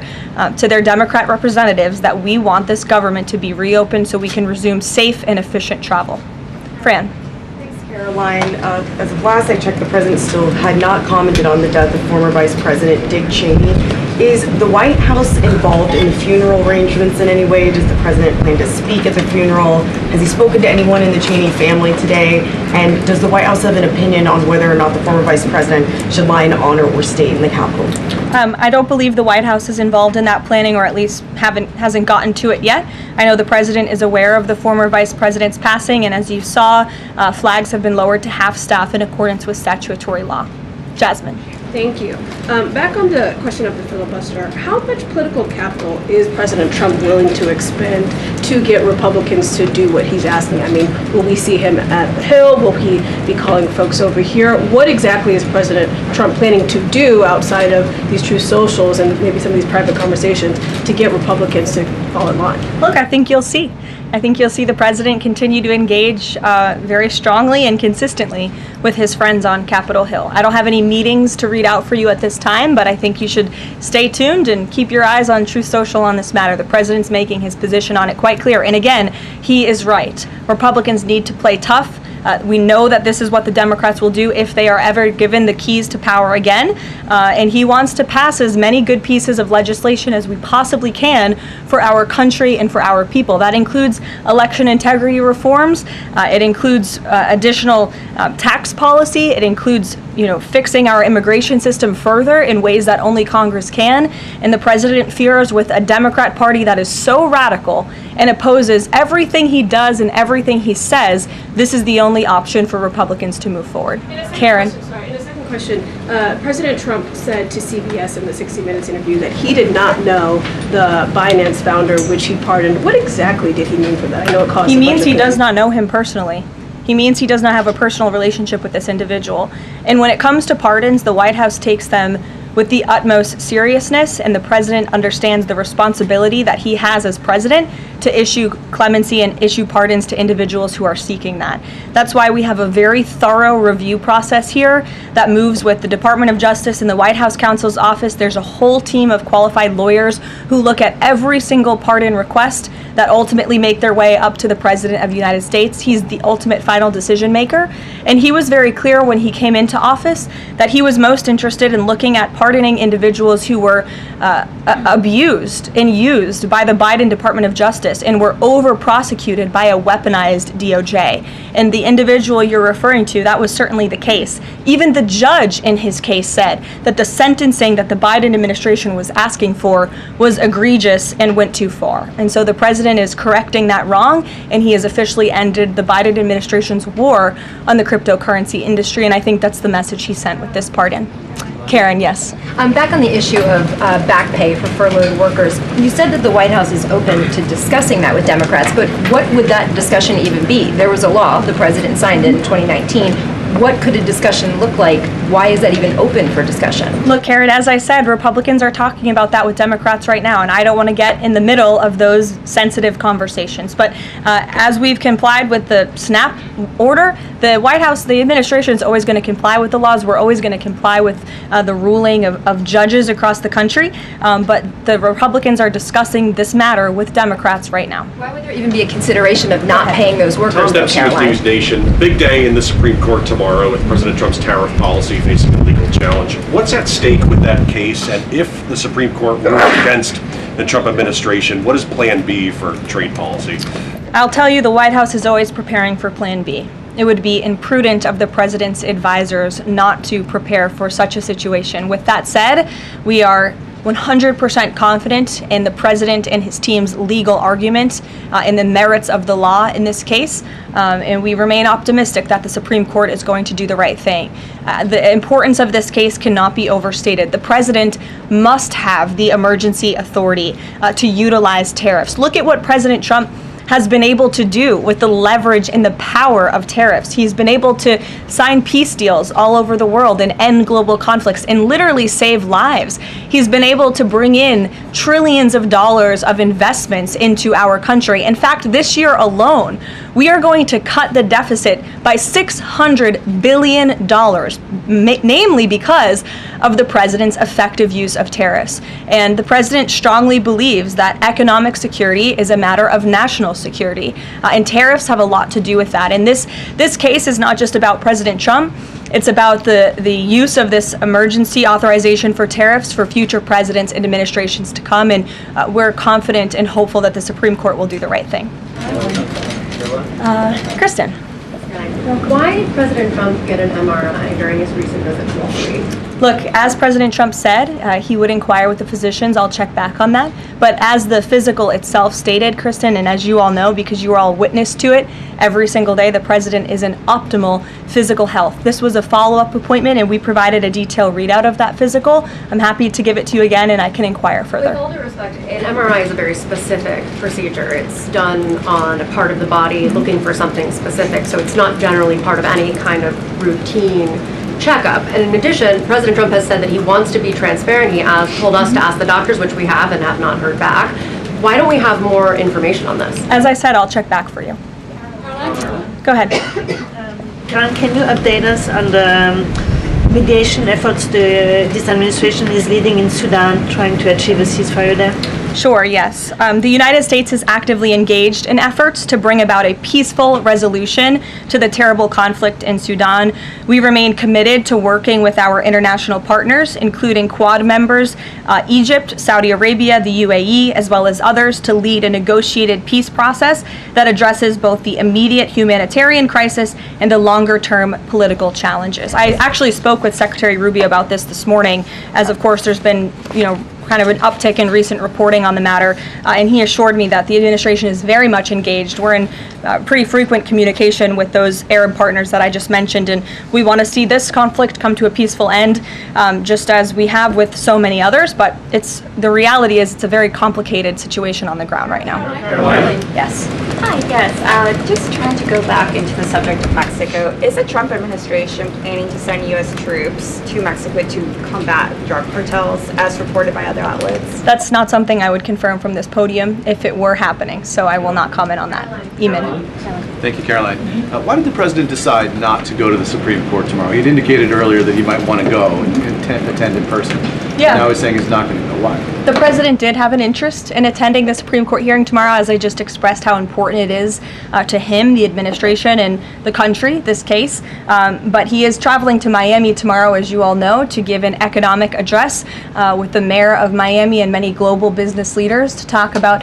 to their Democrat representatives that we want this government to be reopened so we can resume safe and efficient travel. Fran. Caroline, as of last I checked, the president still had not commented on the death of former Vice President Dick Cheney. Is the White House involved in the funeral arrangements in any way? Does the president plan to speak at the funeral? Has he spoken to anyone in the Cheney family today? And does the White House have an opinion on whether or not the former vice president should lie in honor or stay in the Capitol? I don't believe the White House is involved in that planning, or at least hasn't gotten to it yet. I know the president is aware of the former vice president's passing, and as you saw, flags have been lowered to half staff in accordance with statutory law. Jasmine. Thank you. Back on the question of the filibuster, how much political capital is President Trump willing to expend to get Republicans to do what he's asking? I mean, will we see him at the Hill? Will he be calling folks over here? What exactly is President Trump planning to do outside of these true socials and maybe some of these private conversations to get Republicans to fall in line? Look, I think you'll see. I think you'll see the president continue to engage very strongly and consistently with his friends on Capitol Hill. I don't have any meetings to read out for you at this time, but I think you should stay tuned and keep your eyes on Truth Social on this matter. The president's making his position on it quite clear. And again, he is right. Republicans need to play tough. We know that this is what the Democrats will do if they are ever given the keys to power again. And he wants to pass as many good pieces of legislation as we possibly can for our country and for our people. That includes election integrity reforms. It includes additional tax policy. It includes, fixing our immigration system further in ways that only Congress can. And the president fears with a Democrat Party that is so radical and opposes everything he does and everything he says, this is the only option for Republicans to move forward. Karen. In a second question, President Trump said to CBS in the 60 Minutes interview that he did not know the Binance founder, which he pardoned. What exactly did he mean for that? I know it caused He means he does not know him personally. He means he does not have a personal relationship with this individual. And when it comes to pardons, the White House takes them with the utmost seriousness, and the president understands the responsibility that he has as president to issue clemency and issue pardons to individuals who are seeking that. That's why we have a very thorough review process here that moves with the Department of Justice and the White House counsel's office. There's a whole team of qualified lawyers who look at every single pardon request that ultimately make their way up to the President of the United States. He's the ultimate final decision maker. And he was very clear when he came into office that he was most interested in looking at pardoning individuals who were abused and used by the Biden Department of Justice and were over-prosecuted by a weaponized DOJ. And the individual you're referring to, that was certainly the case. Even the judge in his case said that the sentencing that the Biden administration was asking for was egregious and went too far. And so the president is correcting that wrong, and he has officially ended the Biden administration's war on the cryptocurrency industry, and I think that's the message he sent with this pardon. Karen, yes. Back on the issue of back pay for furloughed workers, you said that the White House is open to discussing that with Democrats, but what would that discussion even be? There was a law, the president signed it in 2019. What could a discussion look like? Why is that even open for discussion? Look, Karen, as I said, Republicans are talking about that with Democrats right now, and I don't want to get in the middle of those sensitive conversations. But as we've complied with the SNAP order, the White House, the administration is always going to comply with the laws. We're always going to comply with the ruling of judges across the country. But the Republicans are discussing this matter with Democrats right now. Why would there even be a consideration of not paying those workers, though, Karoline? News Nation. Big day in the Supreme Court tomorrow with President Trump's tariff policy facing a legal challenge. What's at stake with that case? And if the Supreme Court rules against the Trump administration, what is Plan B for trade policy? I'll tell you, the White House is always preparing for Plan B. It would be imprudent of the president's advisors not to prepare for such a situation. With that said, we are 100% confident in the president and his team's legal argument in the merits of the law in this case, and we remain optimistic that the Supreme Court is going to do the right thing. The importance of this case cannot be overstated. The president must have the emergency authority to utilize tariffs. Look at what President Trump has been able to do with the leverage and the power of tariffs. He's been able to sign peace deals all over the world and end global conflicts and literally save lives. He's been able to bring in trillions of dollars of investments into our country. In fact, this year alone, we are going to cut the deficit by $600 billion, namely because of the president's effective use of tariffs. And the president strongly believes that economic security is a matter of national security, and tariffs have a lot to do with that. And this case is not just about President Trump. It's about the use of this emergency authorization for tariffs for future presidents and administrations to come, and we're confident and hopeful that the Supreme Court will do the right thing. Kristen. Why did President Trump get an MRI during his recent visit to Wall Street? Look, as President Trump said, he would inquire with the physicians. I'll check back on that. But as the physical itself stated, Kristen, and as you all know, because you are all witness to it every single day, the president is in optimal physical health. This was a follow-up appointment, and we provided a detailed readout of that physical. I'm happy to give it to you again, and I can inquire further. With all due respect, an MRI is a very specific procedure. It's done on a part of the body looking for something specific, so it's not generally part of any kind of routine checkup. And in addition, President Trump has said that he wants to be transparent. He told us to ask the doctors, which we have and have not heard back. Why don't we have more information on this? As I said, I'll check back for you. Go ahead. Karen, can you update us on the mediation efforts this administration is leading in Sudan, trying to achieve a ceasefire there? Sure, yes. The United States is actively engaged in efforts to bring about a peaceful resolution to the terrible conflict in Sudan. We remain committed to working with our international partners, including Quad members, Egypt, Saudi Arabia, the UAE, as well as others, to lead a negotiated peace process that addresses both the immediate humanitarian crisis and the longer-term political challenges. I actually spoke with Secretary Rubio about this morning, as of course there's been, kind of an uptick in recent reporting on the matter, and he assured me that the administration is very much engaged. We're in pretty frequent communication with those Arab partners that I just mentioned, and we want to see this conflict come to a peaceful end, just as we have with so many others, but the reality is it's a very complicated situation on the ground right now. Yes. Hi, yes. Just trying to go back into the subject of Mexico. Is the Trump administration planning to send U.S. troops to Mexico to combat drug cartels, as reported by other outlets? That's not something I would confirm from this podium if it were happening, so I will not comment on that. Eamon. Thank you, Caroline. Why did the president decide not to go to the Supreme Court tomorrow? He had indicated earlier that he might want to go and attend in person. Yeah. Now he's saying he's not going to go. Why? The president did have an interest in attending the Supreme Court hearing tomorrow, as I just expressed how important it is to him, the administration, and the country, this case. But he is traveling to Miami tomorrow, as you all know, to give an economic address with the mayor of Miami and many global business leaders to talk about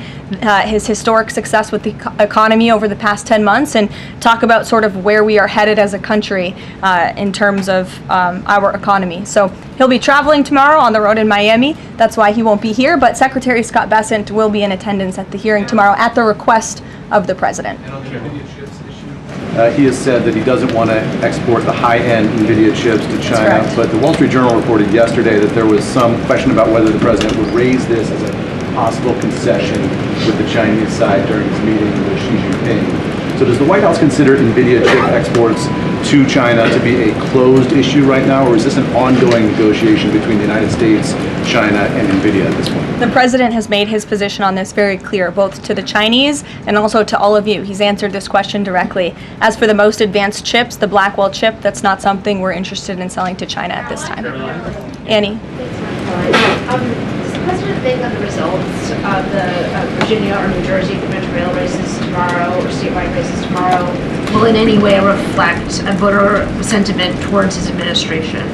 his historic success with the economy over the past 10 months and talk about sort of where we are headed as a country in terms of our economy. So he'll be traveling tomorrow on the road in Miami. That's why he won't be here, but Secretary Scott Bessent will be in attendance at the hearing tomorrow at the request of the president. He has said that he doesn't want to export the high-end NVIDIA chips to China, but the Wall Street Journal reported yesterday that there was some question about whether the president would raise this as a possible concession with the Chinese side during his meeting with Xi Jinping. So does the White House consider NVIDIA chip exports to China to be a closed issue right now, or is this an ongoing negotiation between the United States, China, and NVIDIA at this point? The president has made his position on this very clear, both to the Chinese and also to all of you. He's answered this question directly. As for the most advanced chips, the Blackwell chip, that's not something we're interested in selling to China at this time. Annie. Does the president think that the results of the Virginia or New Jersey gubernatorial races tomorrow, or statewide races tomorrow, will in any way reflect a voter sentiment towards his administration?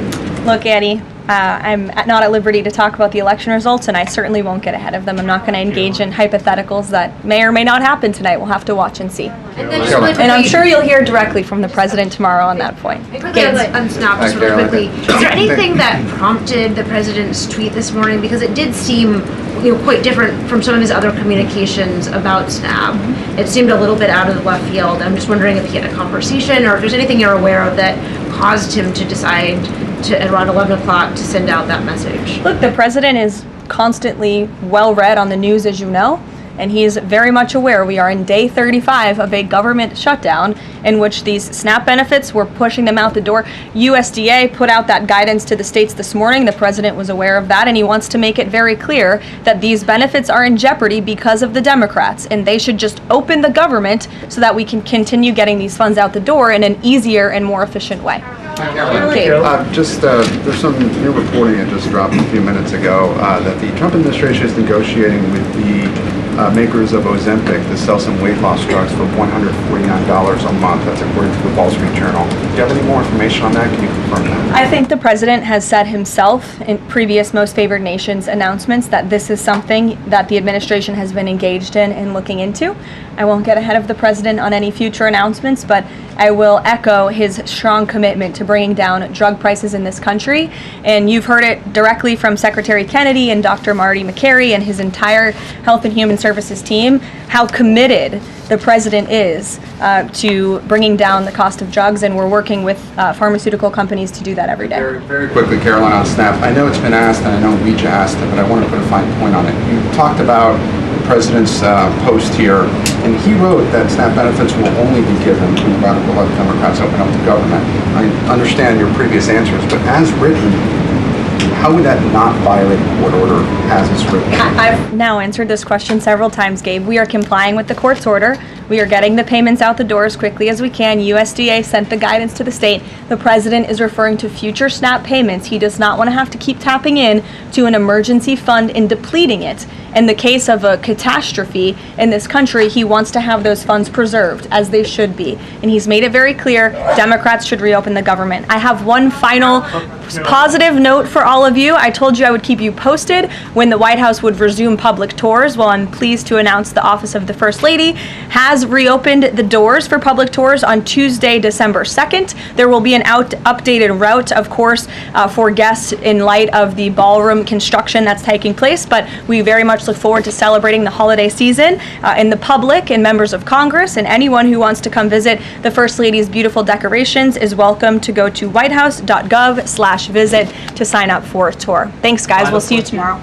Look, Annie, I'm not at liberty to talk about the election results, and I certainly won't get ahead of them. I'm not going to engage in hypotheticals that may or may not happen tonight. We'll have to watch and see. And I'm sure you'll hear directly from the president tomorrow on that point. Quickly on Snap, just really quickly, is there anything that prompted the president's tweet this morning? Because it did seem quite different from some of his other communications about Snap. It seemed a little bit out of the left field. I'm just wondering if he had a conversation or if there's anything you're aware of that caused him to decide to, at around 11 o'clock, to send out that message. Look, the president is constantly well read on the news, as you know, and he is very much aware we are in day 35 of a government shutdown in which these SNAP benefits, we're pushing them out the door. USDA put out that guidance to the states this morning. The president was aware of that, and he wants to make it very clear that these benefits are in jeopardy because of the Democrats, and they should just open the government so that we can continue getting these funds out the door in an easier and more efficient way. There's some new reporting that just dropped a few minutes ago that the Trump administration is negotiating with the makers of Ozempic to sell some weight loss drugs for $149 a month. That's according to the Wall Street Journal. Do you have any more information on that? Can you confirm that? I think the president has said himself in previous Most Favored Nations announcements that this is something that the administration has been engaged in and looking into. I won't get ahead of the president on any future announcements, but I will echo his strong commitment to bringing down drug prices in this country. And you've heard it directly from Secretary Kennedy and Dr. Marty McCary and his entire Health and Human Services team, how committed the president is to bringing down the cost of drugs, and we're working with pharmaceutical companies to do that every day. Very quickly, Caroline, on SNAP. I know it's been asked, and I know we just asked it, but I want to put a fine point on it. You talked about the president's post here, and he wrote that SNAP benefits will only be given when radical left Democrats open up the government. I understand your previous answers, but as written, how would that not violate a court order as it's written? I've now answered this question several times, Gabe. We are complying with the court's order. We are getting the payments out the door as quickly as we can. USDA sent the guidance to the state. The president is referring to future SNAP payments. He does not want to have to keep tapping in to an emergency fund and depleting it. In the case of a catastrophe in this country, he wants to have those funds preserved, as they should be. And he's made it very clear Democrats should reopen the government. I have one final positive note for all of you. I told you I would keep you posted when the White House would resume public tours. Well, I'm pleased to announce the Office of the First Lady has reopened the doors for public tours on Tuesday, December 2nd. There will be an updated route, of course, for guests in light of the ballroom construction that's taking place, but we very much look forward to celebrating the holiday season. And the public and members of Congress and anyone who wants to come visit the First Lady's beautiful decorations is welcome to go to whitehouse.gov/visit to sign up for a tour. Thanks, guys. We'll see you tomorrow.